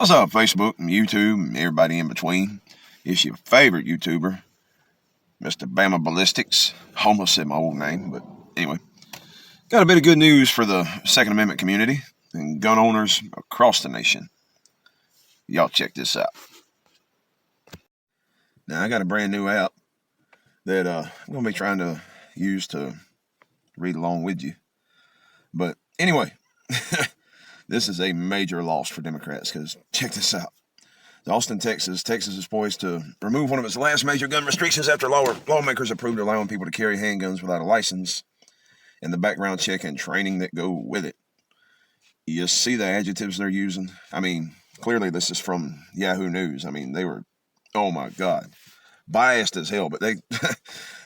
What's up, Facebook and YouTube and everybody in between? It's your favorite YouTuber, Mr. Bama Ballistics. Almost said my old name, but anyway. Got a bit of good news for the Second Amendment community and gun owners across the nation. Y'all check this out. Now, I got a brand new app that I'm going to be trying to use to read along with you. But anyway, this is a major loss for Democrats because check this out. Austin, Texas is poised to remove one of its last major gun restrictions after lawmakers approved allowing people to carry handguns without a license and the background check and training that go with it. You see the adjectives they're using? I mean, clearly this is from Yahoo News. I mean, they were, oh my God, biased as hell, but they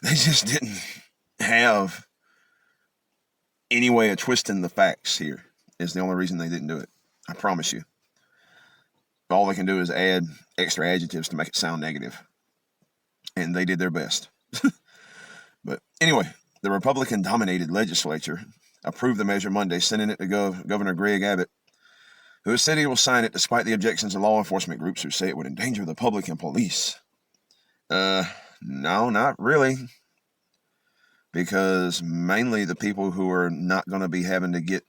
they just didn't have any way of twisting the facts here. Is the only reason they didn't do it. I promise you. All they can do is add extra adjectives to make it sound negative. And they did their best. But anyway, the Republican-dominated legislature approved the measure Monday, sending it to Governor Greg Abbott, who has said he will sign it despite the objections of law enforcement groups who say it would endanger the public and police. No, not really. Because mainly the people who are not going to be having to get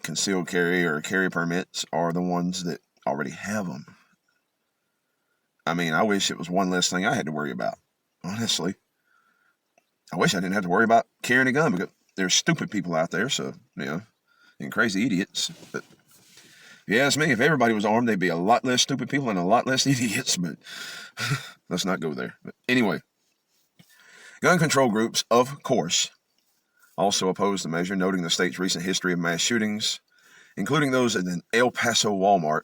concealed carry or carry permits are the ones that already have them. I mean, I wish it was one less thing I had to worry about. Honestly, I wish I didn't have to worry about carrying a gun because there's stupid people out there, so, and crazy idiots. But if you ask me, if everybody was armed, there'd be a lot less stupid people and a lot less idiots, but let's not go there. But anyway, gun control groups, of course, also opposed the measure, noting the state's recent history of mass shootings, including those at an El Paso Walmart.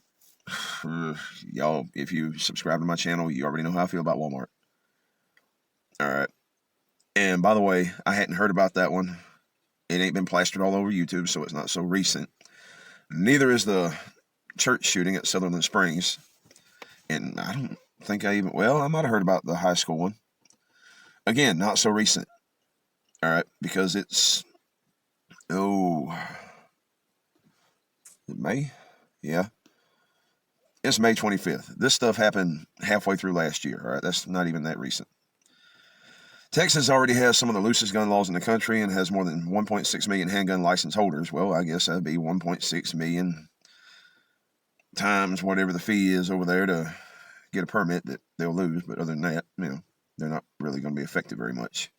Y'all, if you subscribe to my channel, you already know how I feel about Walmart. All right. And by the way, I hadn't heard about that one. It ain't been plastered all over YouTube, so it's not so recent. Neither is the church shooting at Sutherland Springs. And I don't think I might have heard about the high school one. Again, not so recent. All right, because it's, May? Yeah. It's May 25th. This stuff happened halfway through last year, all right? That's not even that recent. Texas already has some of the loosest gun laws in the country and has more than 1.6 million handgun license holders. Well, I guess that'd be 1.6 million times whatever the fee is over there to get a permit that they'll lose. But other than that, they're not really going to be affected very much.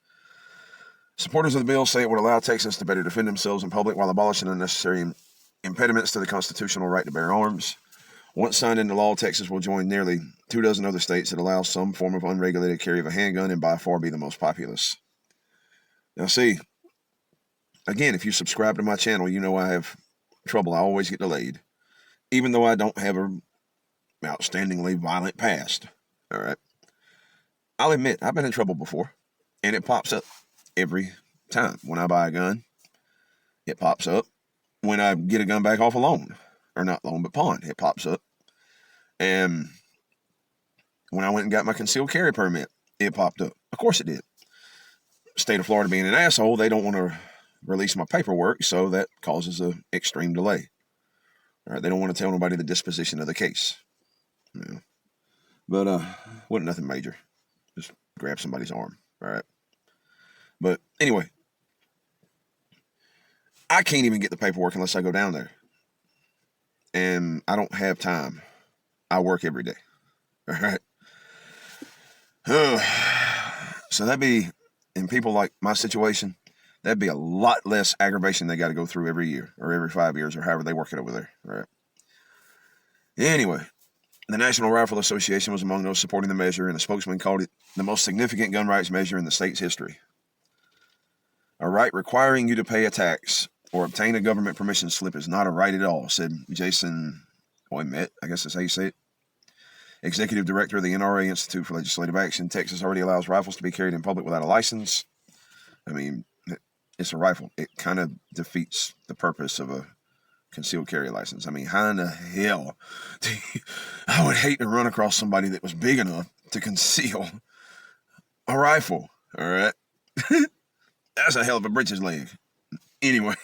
Supporters of the bill say it would allow Texans to better defend themselves in public while abolishing unnecessary impediments to the constitutional right to bear arms. Once signed into law, Texas will join nearly 24 other states that allow some form of unregulated carry of a handgun and by far be the most populous. Now see, again, if you subscribe to my channel, you know I have trouble. I always get delayed, even though I don't have an outstandingly violent past. All right. I'll admit, I've been in trouble before, and it pops up every time. When I buy a gun, it pops up. When I get a gun back off a loan, or not loan, but pawn, it pops up. And when I went and got my concealed carry permit, it popped up. Of course it did. State of Florida being an asshole, they don't want to release my paperwork, so that causes an extreme delay. All right, they don't want to tell nobody the disposition of the case. But wasn't nothing major. Just grab somebody's arm. All right. But anyway, I can't even get the paperwork unless I go down there. And I don't have time. I work every day. All right. So that'd be, in people like my situation, that'd be a lot less aggravation they got to go through every year or every 5 years or however they work it over there. All right. Anyway, the National Rifle Association was among those supporting the measure, and a spokesman called it the most significant gun rights measure in the state's history. A right requiring you to pay a tax or obtain a government permission slip is not a right at all, said Jason Oymet, I guess that's how you say it, Executive Director of the NRA Institute for Legislative Action. Texas already allows rifles to be carried in public without a license. I mean, it's a rifle. It kind of defeats the purpose of a concealed carry license. I mean, how in the hell I would hate to run across somebody that was big enough to conceal a rifle, all right? That's a hell of a britches leg. Anyway.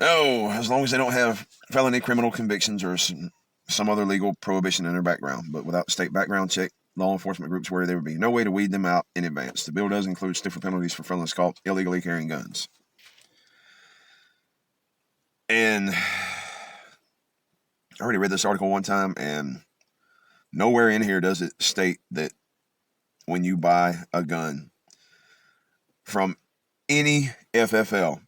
Oh, as long as they don't have felony criminal convictions or some other legal prohibition in their background. But without the state background check, law enforcement groups worry there would be no way to weed them out in advance. The bill does include stiffer penalties for felons caught illegally carrying guns. And I already read this article one time, and nowhere in here does it state that when you buy a gun from any FFL,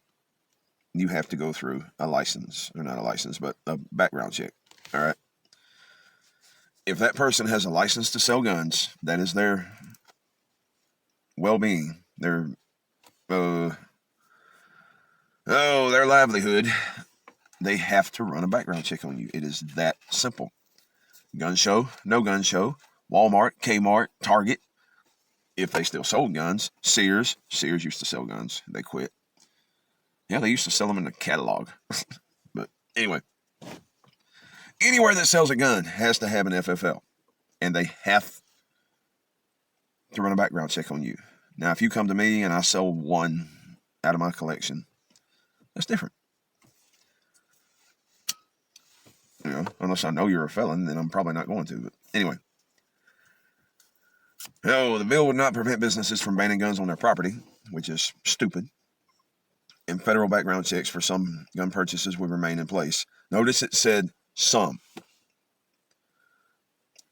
you have to go through a license, or not a license, but a background check. All right. If that person has a license to sell guns, that is their well-being, their livelihood. They have to run a background check on you. It is that simple. Gun show, no gun show, Walmart, Kmart, Target, if they still sold guns, Sears used to sell guns. They quit. Yeah, they used to sell them in the catalog. But anyway, anywhere that sells a gun has to have an FFL, and they have to run a background check on you. Now, if you come to me and I sell one out of my collection, that's different. You know, unless I know you're a felon, then I'm probably not going to. But anyway. No, the bill would not prevent businesses from banning guns on their property, which is stupid. And federal background checks for some gun purchases would remain in place. Notice it said some.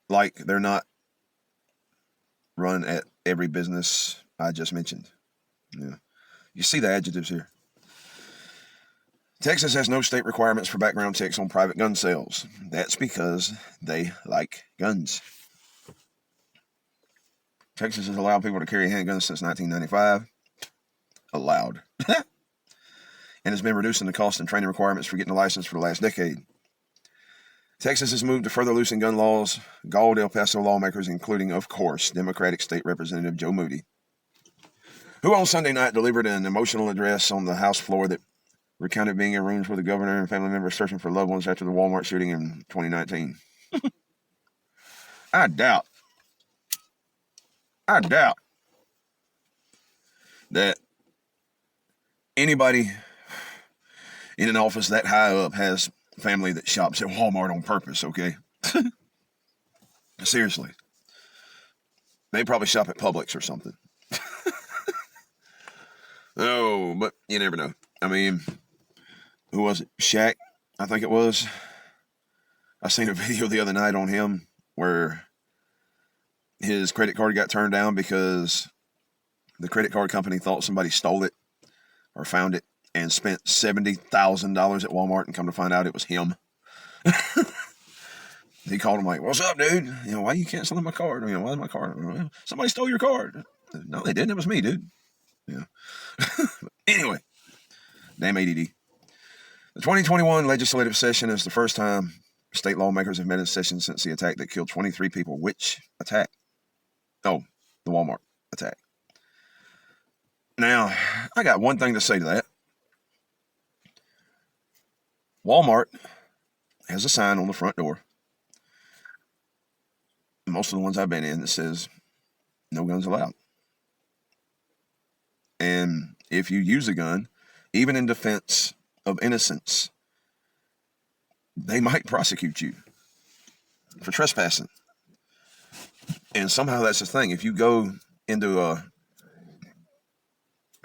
Like they're not run at every business I just mentioned. Yeah. You see the adjectives here. Texas has no state requirements for background checks on private gun sales. That's because they like guns. Texas has allowed people to carry handguns since 1995. Allowed. And has been reducing the cost and training requirements for getting a license for the last decade. Texas has moved to further loosen gun laws, galled El Paso lawmakers, including, of course, Democratic State Representative Joe Moody, who on Sunday night delivered an emotional address on the House floor that recounted being in rooms with the governor and family members searching for loved ones after the Walmart shooting in 2019. I doubt that anybody in an office that high up has family that shops at Walmart on purpose, okay? Seriously. They probably shop at Publix or something. Oh, but you never know. I mean, who was it? Shaq, I think it was. I seen a video the other night on him where his credit card got turned down because the credit card company thought somebody stole it or found it and spent $70,000 at Walmart, and come to find out it was him. He called him like, "What's up, dude? You know, why you canceling my card? You know, why is my card? Well, somebody stole your card." No, they didn't. It was me, dude. Yeah. Anyway, damn ADD. The 2021 legislative session is the first time state lawmakers have met in session since the attack that killed 23 people. Which attack? Oh, the Walmart attack. Now, I got one thing to say to that. Walmart has a sign on the front door, most of the ones I've been in, that says, "No guns allowed." And if you use a gun, even in defense of innocence, they might prosecute you for trespassing. And somehow that's the thing. If you go into a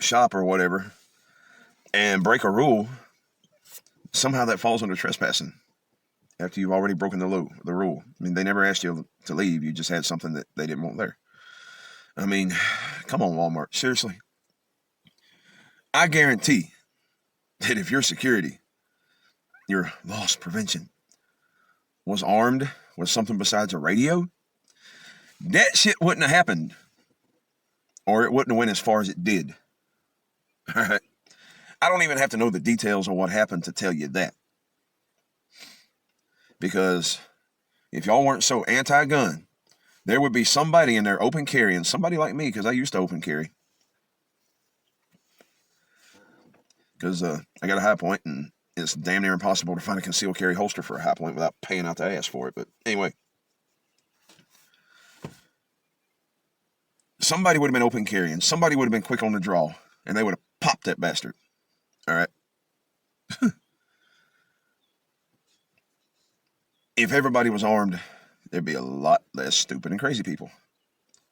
shop or whatever and break a rule, somehow that falls under trespassing after you've already broken the rule. I mean, they never asked you to leave. You just had something that they didn't want there. I mean, come on, Walmart. Seriously. I guarantee that if your security, your loss prevention, was armed with something besides a radio, that shit wouldn't have happened. Or it wouldn't have went as far as it did. All right. I don't even have to know the details of what happened to tell you that. Because if y'all weren't so anti-gun, there would be somebody in there open carrying, somebody like me, because I used to open carry. Because I got a high point, and it's damn near impossible to find a concealed carry holster for a high point without paying out the ass for it. But anyway, somebody would have been open carrying. Somebody would have been quick on the draw, and they would have popped that bastard. All right. If everybody was armed, there'd be a lot less stupid and crazy people.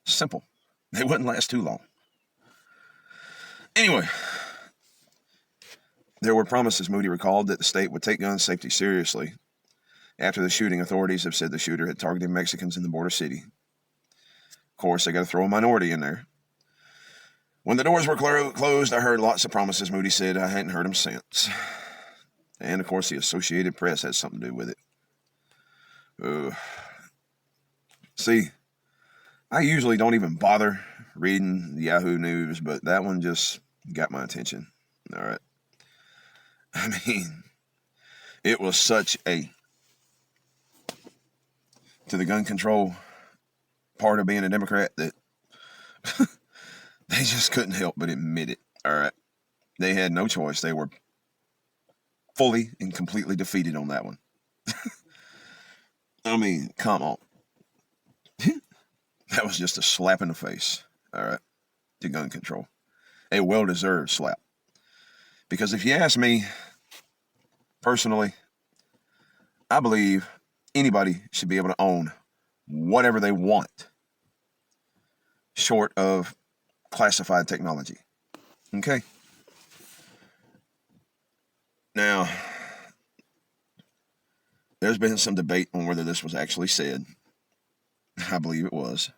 Simple. They wouldn't last too long. Anyway, there were promises, Moody recalled, that the state would take gun safety seriously. After the shooting, authorities have said the shooter had targeted Mexicans in the border city. Of course, they got to throw a minority in there. When the doors were closed, I heard lots of promises, Moody said. I hadn't heard them since. And, of course, the Associated Press had something to do with it. See, I usually don't even bother reading Yahoo News, but that one just got my attention. All right. I mean, it was such a... to the gun control part of being a Democrat that they just couldn't help but admit it. All right. They had no choice. They were fully and completely defeated on that one. I mean, come on. That was just a slap in the face. All right. To gun control. A well-deserved slap. Because if you ask me, personally, I believe anybody should be able to own whatever they want, short of classified technology. Okay? Now, there's been some debate on whether this was actually said. I believe it was,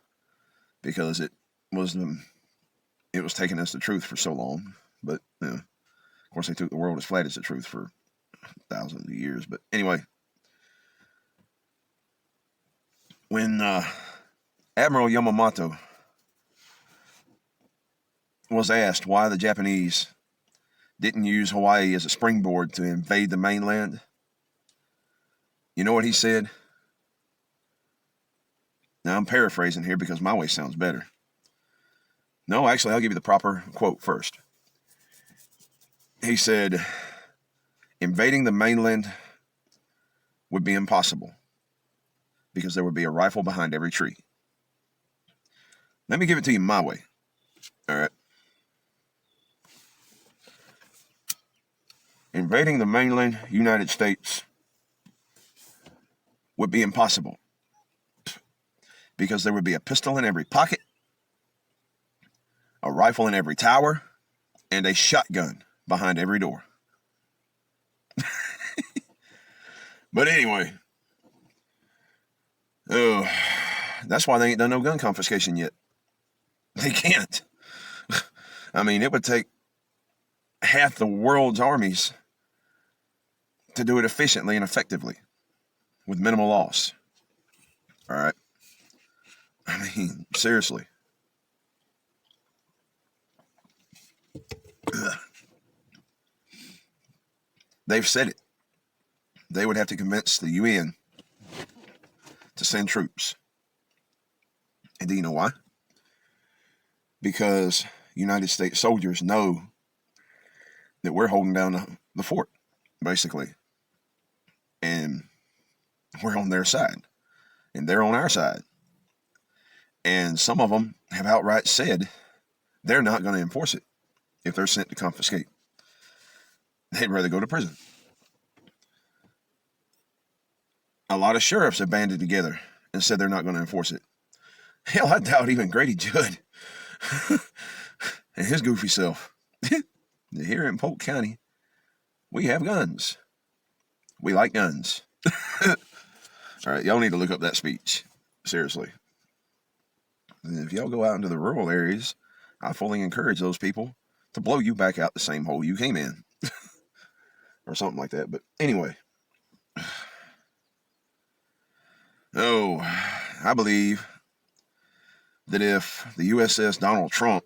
because it was taken as the truth for so long. But, of course, they took the world as flat as the truth for thousands of years. But anyway, when Admiral Yamamoto was asked why the Japanese didn't use Hawaii as a springboard to invade the mainland, you know what he said? Now, I'm paraphrasing here because my way sounds better. No, actually, I'll give you the proper quote first. He said, invading the mainland would be impossible because there would be a rifle behind every tree. Let me give it to you my way. All right. Invading the mainland United States would be impossible because there would be a pistol in every pocket, a rifle in every tower, and a shotgun behind every door. But anyway, that's why they ain't done no gun confiscation yet. They can't. I mean, it would take half the world's armies to do it efficiently and effectively with minimal loss. All right. I mean, seriously. They've said it. They would have to convince the UN to send troops. And do you know why? Because United States soldiers know that we're holding down the fort, basically. And we're on their side. And they're on our side. And some of them have outright said they're not going to enforce it if they're sent to confiscate. They'd rather go to prison. A lot of sheriffs have banded together and said they're not going to enforce it. Hell, I doubt even Grady Judd and his goofy self. Here in Polk County, we have guns. We like guns. All right, y'all need to look up that speech. Seriously. And if y'all go out into the rural areas, I fully encourage those people to blow you back out the same hole you came in. Or something like that. But anyway. Oh, I believe that if the USS Donald Trump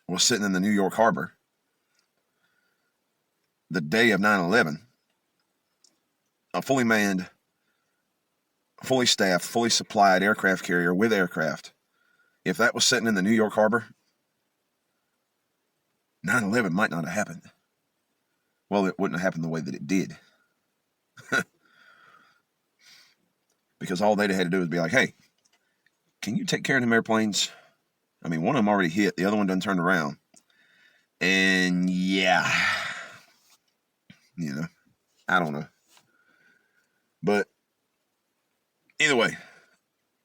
was sitting in the New York Harbor the day of 9/11, a fully manned, fully staffed, fully supplied aircraft carrier with aircraft, if that was sitting in the New York Harbor, 9/11 might not have happened. Well, it wouldn't have happened the way that it did. Because all they'd have had to do is be like, hey, can you take care of them airplanes? I mean, one of them already hit. The other one done turned around. And yeah, I don't know. But Either way,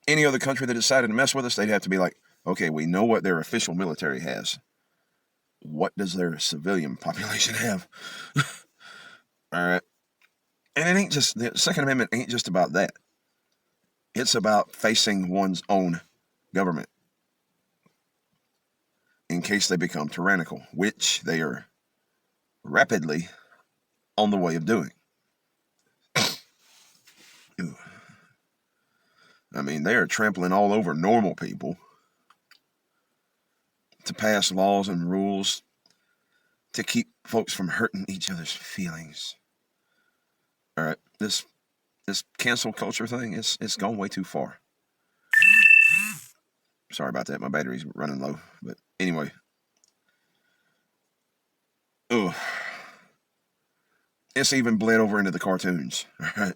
any other country that decided to mess with us, they'd have to be like, okay, we know what their official military has. What does their civilian population have? All right. And it ain't just, the Second Amendment ain't just about that. It's about facing one's own government in case they become tyrannical, which they are rapidly on the way of doing. I mean, they are trampling all over normal people to pass laws and rules to keep folks from hurting each other's feelings. All right, this cancel culture thing, it's gone way too far. Sorry about that. My battery's running low. But anyway. Ugh. It's even bled over into the cartoons. All right.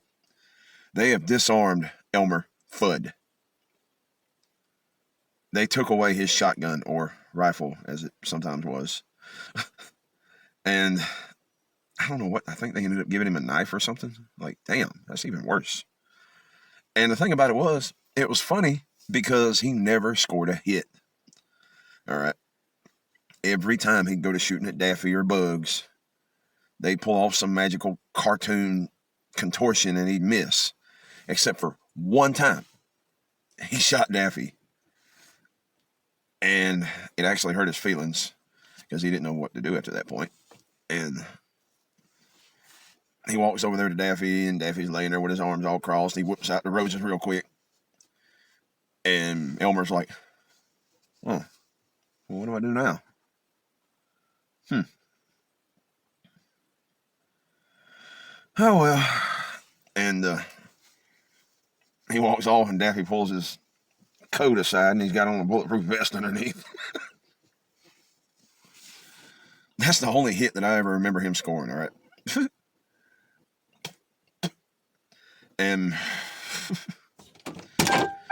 They have disarmed Elmer Fudd. They took away his shotgun, or rifle, as it sometimes was. And I don't know what, I think they ended up giving him a knife or something. Like, damn, that's even worse. And the thing about it was funny because he never scored a hit. All right. Every time he'd go to shooting at Daffy or Bugs, they'd pull off some magical cartoon contortion and he'd miss. Except for one time. He shot Daffy. And it actually hurt his feelings because he didn't know what to do after that point. And he walks over there to Daffy, and Daffy's laying there with his arms all crossed. He whips out the roses real quick. And Elmer's like, oh, well, what do I do now? Oh, well. And he walks off, and Daffy pulls his coat aside, and he's got on a bulletproof vest underneath. That's the only hit that I ever remember him scoring, all right? And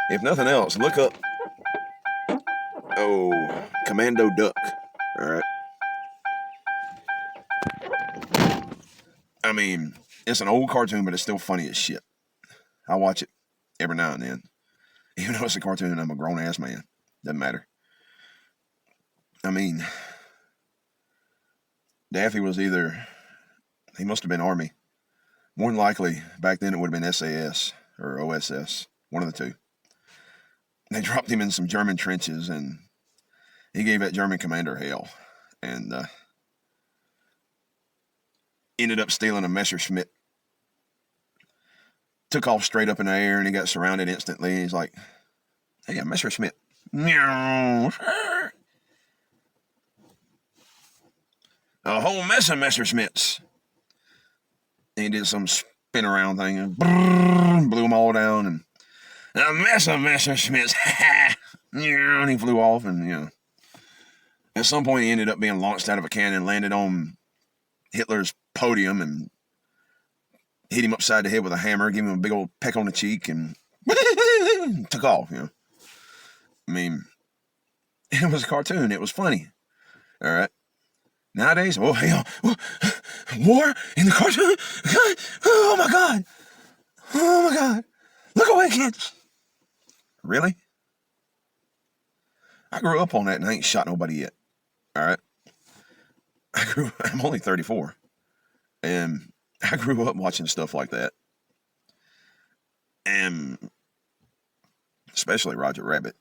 if nothing else, look up, Commando Duck, all right? I mean, it's an old cartoon, but it's still funny as shit. I watch it every now and then. Even though it's a cartoon and I'm a grown-ass man. Doesn't matter. I mean, Daffy was he must have been Army. More than likely, back then it would have been SAS or OSS. One of the two. They dropped him in some German trenches, and he gave that German commander hell. And ended up stealing a Messerschmitt. Took off straight up in the air, and he got surrounded instantly. He's like, hey, a Messerschmitt. A whole mess of Messerschmitts. And he did some spin around thing and blew them all down. And a mess of Messerschmitts. And he flew off, and at some point he ended up being launched out of a cannon, landed on Hitler's podium, and hit him upside the head with a hammer, gave him a big old peck on the cheek, and took off. I mean, it was a cartoon. It was funny. All right. Nowadays, war in the cartoon. Oh my God. Oh my God. Look away, kids. Really? I grew up on that, and I ain't shot nobody yet. All right. I'm only 34, and I grew up watching stuff like that, and especially Roger Rabbit.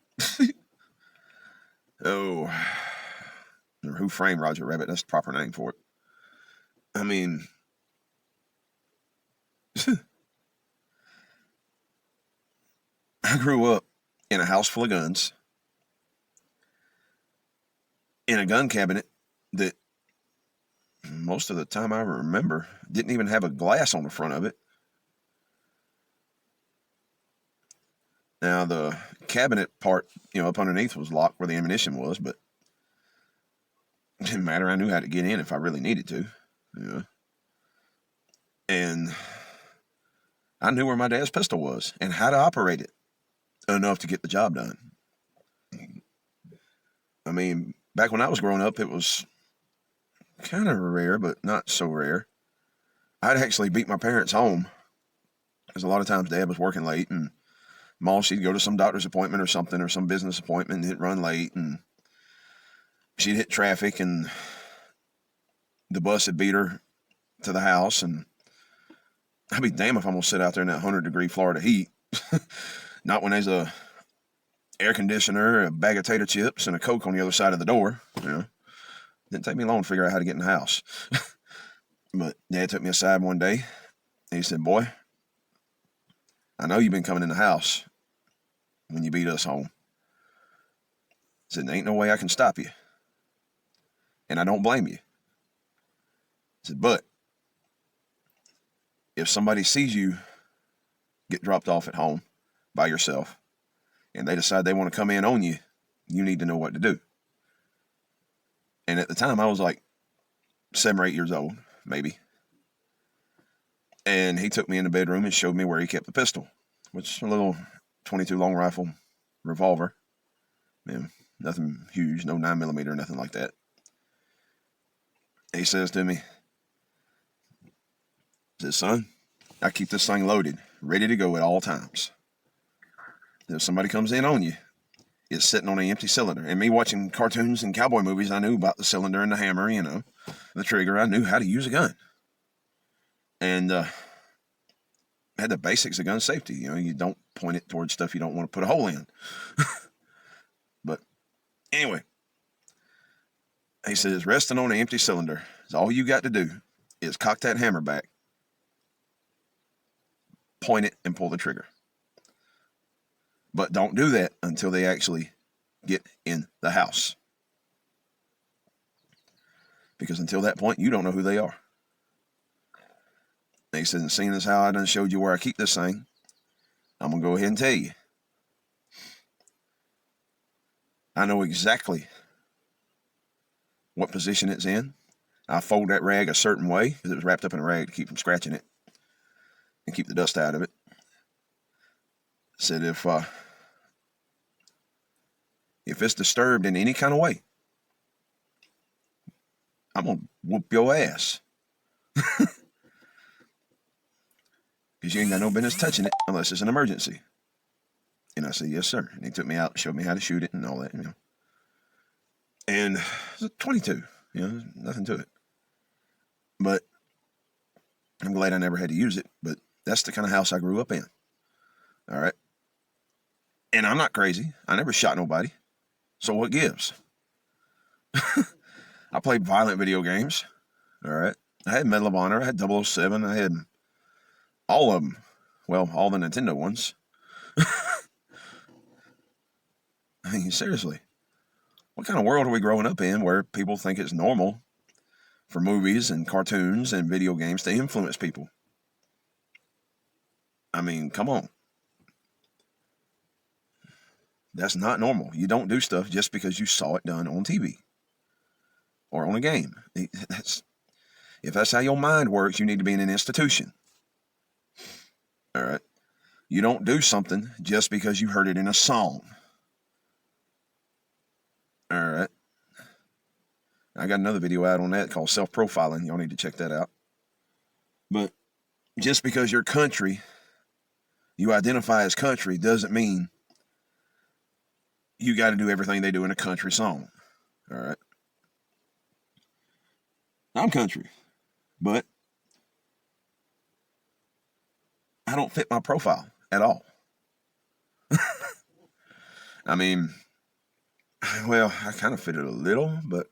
Or Who Framed Roger Rabbit? That's the proper name for it. I mean, I grew up in a house full of guns, in a gun cabinet that most of the time I remember didn't even have a glass on the front of it. Now, the cabinet part, up underneath was locked where the ammunition was, but it didn't matter. I knew how to get in if I really needed to. And I knew where my dad's pistol was and how to operate it enough to get the job done. I mean, back when I was growing up, it was kind of rare, but not so rare. I'd actually beat my parents home because a lot of times Dad was working late, and Mall, she'd go to some doctor's appointment or something, or some business appointment, and it'd run late, and she'd hit traffic, and the bus had beat her to the house, and I'd be damned if I'm going to sit out there in that 100-degree Florida heat. Not when there's a air conditioner, a bag of tater chips, and a Coke on the other side of the door. Didn't take me long to figure out how to get in the house. But Dad took me aside one day, and he said, boy, I know you've been coming in the house when you beat us home. He said, there ain't no way I can stop you. And I don't blame you. He said, but if somebody sees you get dropped off at home by yourself, and they decide they want to come in on you, you need to know what to do. And at the time, I was like 7 or 8 years old, maybe. And he took me in the bedroom and showed me where he kept the pistol, which is a little 22 long rifle revolver. Nothing huge, no 9mm, nothing like that. He says to me, he says, son, I keep this thing loaded, ready to go at all times. If somebody comes in on you, it's sitting on an empty cylinder. And me watching cartoons and cowboy movies, I knew about the cylinder and the hammer, the trigger. I knew how to use a gun. And had the basics of gun safety. You don't point it towards stuff you don't want to put a hole in. But anyway, he says, resting on an empty cylinder is all you got to do is cock that hammer back, point it, and pull the trigger. But don't do that until they actually get in the house. Because until that point, you don't know who they are. And he said, seeing as how I done showed you where I keep this thing, I'm going to go ahead and tell you. I know exactly what position it's in. I fold that rag a certain way because it was wrapped up in a rag to keep from scratching it and keep the dust out of it. Said if it's disturbed in any kind of way, I'm going to whoop your ass. Because you ain't got no business touching it unless it's an emergency. And I said, yes, sir. And he took me out and showed me how to shoot it and all that, And it was 22, nothing to it. But I'm glad I never had to use it. But that's the kind of house I grew up in. All right. And I'm not crazy. I never shot nobody. So what gives? I played violent video games. All right. I had Medal of Honor. I had 007. I had all of them. Well, all the Nintendo ones. I mean, seriously. What kind of world are we growing up in where people think it's normal for movies and cartoons and video games to influence people? I mean, come on. That's not normal. You don't do stuff just because you saw it done on TV or on a game. If that's how your mind works, you need to be in an institution. All right. You don't do something just because you heard it in a song. All right. I got another video out on that called self-profiling. Y'all need to check that out. But just because your country, you identify as country, doesn't mean you got to do everything they do in a country song. All right. I'm country, but I don't fit my profile at all. I mean, well, I kind of fit it a little, but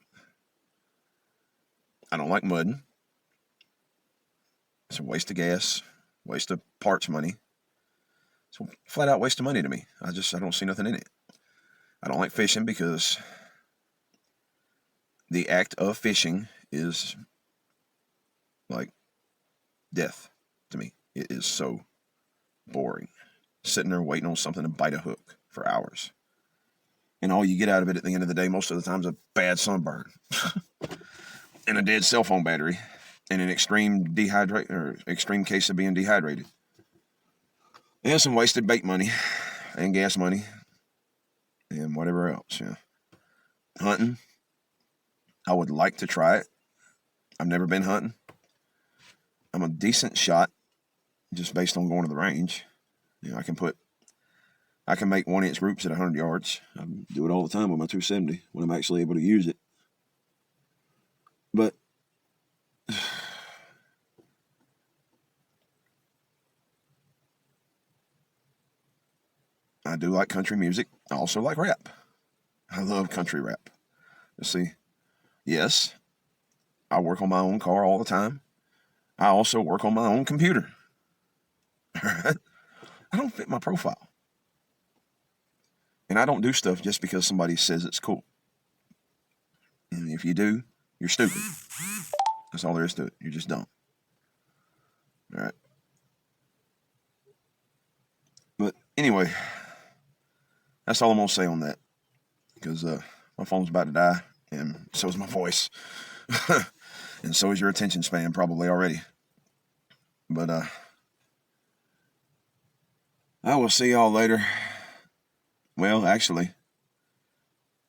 I don't like mudding. It's a waste of gas, waste of parts money. It's a flat out waste of money to me. I don't see nothing in it. I don't like fishing because the act of fishing is like death to me. It is so boring. Sitting there waiting on something to bite a hook for hours. And all you get out of it at the end of the day, most of the time, is a bad sunburn. And a dead cell phone battery. And an extreme case of being dehydrated. And some wasted bait money. And gas money. And whatever else, Hunting. I would like to try it. I've never been hunting. I'm a decent shot, just based on going to the range. I can put I can make 1-inch groups at 100 yards. I do it all the time with my 270 when I'm actually able to use it. But I do like country music. I also like rap. I love country rap. You see, yes, I work on my own car all the time. I also work on my own computer. I don't fit my profile. And I don't do stuff just because somebody says it's cool. And if you do, you're stupid. That's all there is to it. You're just dumb. All right. But anyway, that's all I'm going to say on that. Because my phone's about to die, and so is my voice. And so is your attention span probably already. But I will see y'all later. Well, actually,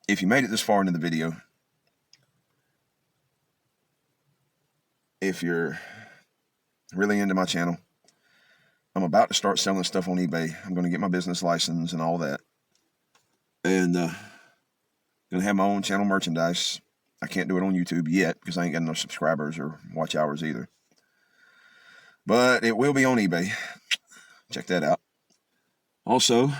if you made it this far into the video, if you're really into my channel, I'm about to start selling stuff on eBay. I'm going to get my business license and all that. And going to have my own channel merchandise. I can't do it on YouTube yet because I ain't got no subscribers or watch hours either. But it will be on eBay. Check that out. Also,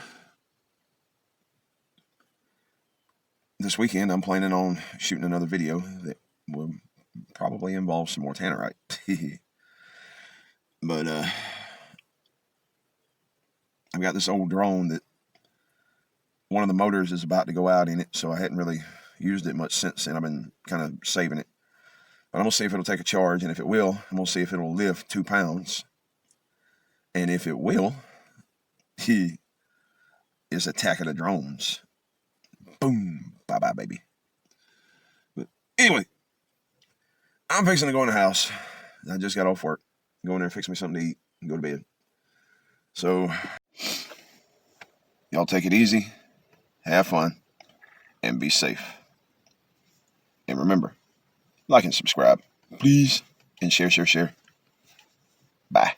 this weekend I'm planning on shooting another video that will probably involve some more tannerite. But I've got this old drone that one of the motors is about to go out in it, so I hadn't really used it much since then. I've been kind of saving it. But I'm going to see if it'll take a charge, and if it will, I'm going to see if it'll lift 2 pounds. And if it will, it's Attack of the Drones. Boom. Bye-bye, baby. But anyway, I'm fixing to go in the house. I just got off work. Go in there, fix me something to eat, and go to bed. So, y'all take it easy, have fun, and be safe. And remember, like and subscribe, please, and share. Bye.